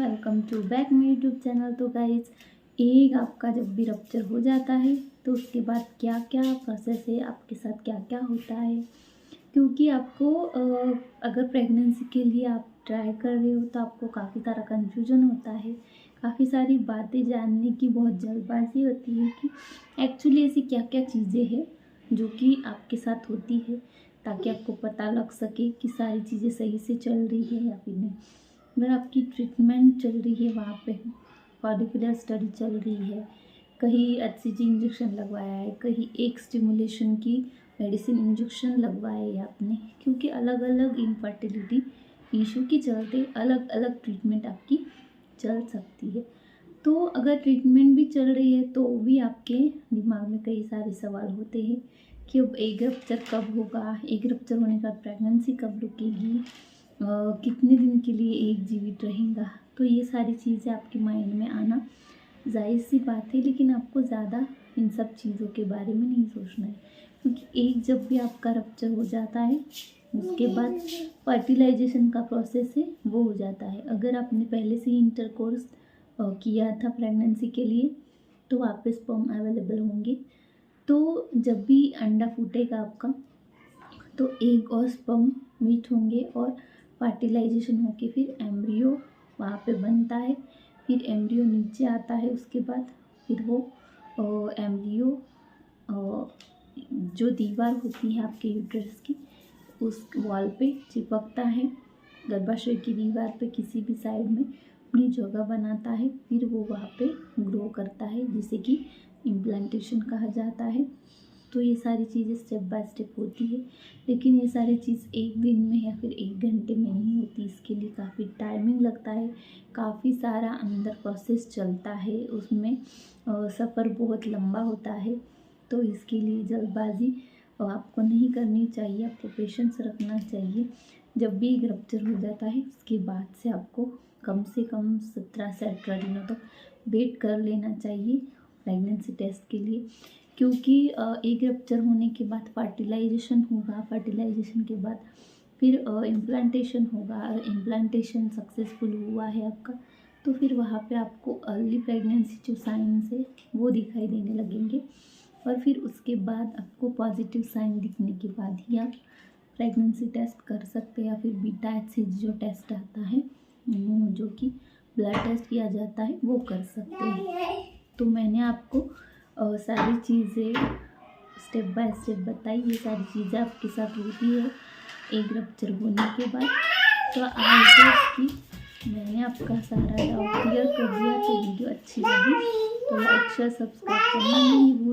Welcome to back my YouTube channel. तो guys, एग आपका जब भी रप्चर हो जाता है तो उसके बाद क्या क्या प्रोसेस है, आपके साथ क्या क्या होता है, क्योंकि आपको अगर प्रेगनेंसी के लिए आप ट्राई कर रहे हो तो आपको काफ़ी सारा कन्फ्यूजन होता है, काफ़ी सारी बातें जानने की बहुत जल्दबाजी होती है कि एक्चुअली ऐसी क्या क्या चीज़ें हैं जो कि आपके साथ होती है, ताकि आपको पता लग सके कि सारी चीज़ें सही से चल रही है या फिर नहीं। अगर आपकी ट्रीटमेंट चल रही है, वहाँ पे फॉलिकुलर स्टडी चल रही है, कहीं HCG इंजेक्शन लगवाया है, कहीं एक स्टिमुलेशन की मेडिसिन इंजेक्शन लगवाया है आपने, क्योंकि अलग अलग इनफर्टिलिटी इशू के चलते अलग अलग ट्रीटमेंट आपकी चल सकती है। तो अगर ट्रीटमेंट भी चल रही है तो भी आपके दिमाग में कई सारे सवाल होते हैं कि अब एग रप्चर कब होगा, एग रप्चर होने के बाद प्रेगनेंसी कब रुकेगी, कितने दिन के लिए एक जीवित रहेगा। तो ये सारी चीज़ें आपके माइंड में आना जाहिर सी बात है, लेकिन आपको ज़्यादा इन सब चीज़ों के बारे में नहीं सोचना है, क्योंकि एक जब भी आपका रप्चर हो जाता है उसके बाद फर्टिलाइजेशन का प्रोसेस है वो हो जाता है। अगर आपने पहले से ही इंटरकोर्स किया था प्रेगनेंसी के लिए तो वहाँ पे स्पर्म अवेलेबल होंगे। तो जब भी अंडा फूटेगा आपका तो एग और स्पर्म मीट होंगे और फर्टिलाइजेशन होके फिर एम्ब्रियो वहाँ पे बनता है। फिर एम्ब्रियो नीचे आता है, उसके बाद फिर वो एम्ब्रियो जो दीवार होती है आपके यूट्रस की उस वॉल पे चिपकता है, गर्भाशय की दीवार पे किसी भी साइड में अपनी जगह बनाता है। फिर वो वहाँ पे ग्रो करता है, जिसे कि इम्प्लांटेशन कहा जाता है। तो ये सारी चीज़ें स्टेप बाय स्टेप होती है, लेकिन ये सारी चीज़ एक दिन में या फिर एक घंटे में नहीं होती। इसके लिए काफ़ी टाइमिंग लगता है, काफ़ी सारा अंदर प्रोसेस चलता है, उसमें सफ़र बहुत लंबा होता है। तो इसके लिए जल्दबाजी आपको नहीं करनी चाहिए, आपको पेशेंस रखना चाहिए। जब भी एक रप्चर हो जाता है उसके बाद से आपको कम से कम 17 से 18 दिनों तक वेट कर लेना चाहिए प्रेगनेंसी टेस्ट के लिए, क्योंकि एक रप्चर होने के बाद फर्टिलाइजेशन होगा, फर्टिलाइजेशन के बाद फिर इम्प्लांटेशन होगा। अगर इम्प्लांटेशन सक्सेसफुल हुआ है आपका तो फिर वहाँ पे आपको अर्ली प्रेगनेंसी जो साइंस है वो दिखाई देने लगेंगे, और फिर उसके बाद आपको पॉजिटिव साइन दिखने के बाद ही आप प्रेगनेंसी टेस्ट कर सकते हैं, या फिर बीटा HCG जो टेस्ट आता है जो कि ब्लड टेस्ट किया जाता है वो कर सकते हैं। तो मैंने आपको सारी चीज़ें स्टेप बाय स्टेप बताई। ये सारी चीज़ें आपके साथ होती है एक रप्चर होने के बाद। तो आई होप कि मैंने आपका सारा डाउट क्लियर कर दिया। तो वीडियो अच्छी लगी तो लाइक शेयर सब्सक्राइब करना नहीं भूलना।